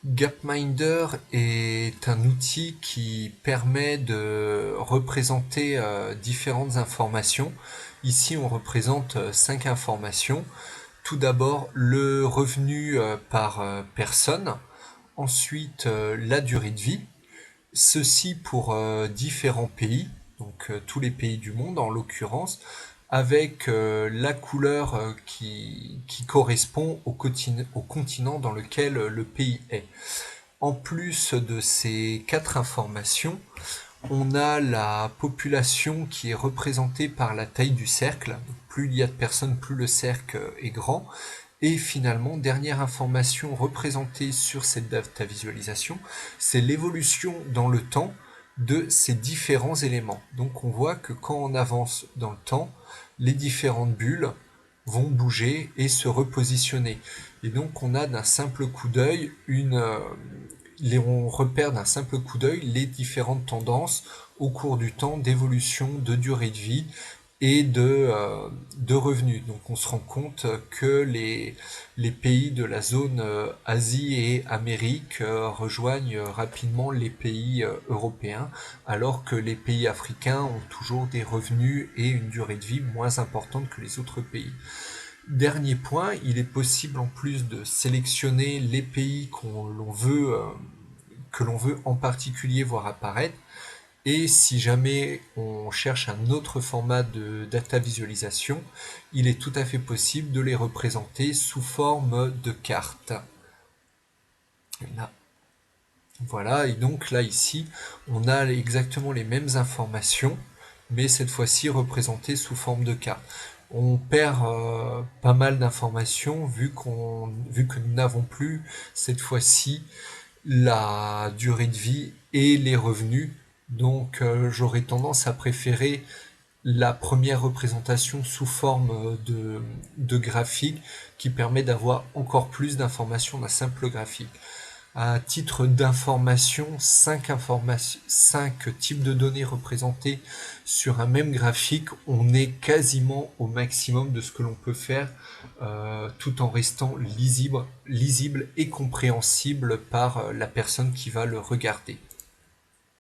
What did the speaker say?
Gapminder est un outil qui permet de représenter différentes informations. Ici, on représente 5 informations. Tout d'abord, le revenu par personne. Ensuite, la durée de vie. Ceci pour différents pays, donc tous les pays du monde en l'occurrence, avec la couleur qui correspond au continent dans lequel le pays est. En plus de ces 4 informations, on a la population qui est représentée par la taille du cercle. Donc, plus il y a de personnes, plus le cercle est grand. Et finalement, dernière information représentée sur cette data visualisation, c'est l'évolution dans le temps de ces différents éléments. Donc on voit que quand on avance dans le temps, les différentes bulles vont bouger et se repositionner. Et donc on a d'un simple coup d'œil on repère d'un simple coup d'œil les différentes tendances au cours du temps d'évolution, de durée de vie et de revenus. Donc on se rend compte que les pays de la zone Asie et Amérique rejoignent rapidement les pays européens, alors que les pays africains ont toujours des revenus et une durée de vie moins importante que les autres pays. Dernier point, il est possible en plus de sélectionner les pays que l'on veut en particulier voir apparaître. Et si jamais on cherche un autre format de data visualisation, il est tout à fait possible de les représenter sous forme de cartes. Là, voilà, et donc là ici, on a exactement les mêmes informations, mais cette fois-ci représentées sous forme de cartes. On perd pas mal d'informations vu que nous n'avons plus cette fois-ci la durée de vie et les revenus. Donc j'aurais tendance à préférer la première représentation sous forme de graphique qui permet d'avoir encore plus d'informations d'un simple graphique. À titre d'information, 5 types de données représentées sur un même graphique, on est quasiment au maximum de ce que l'on peut faire tout en restant lisible et compréhensible par la personne qui va le regarder.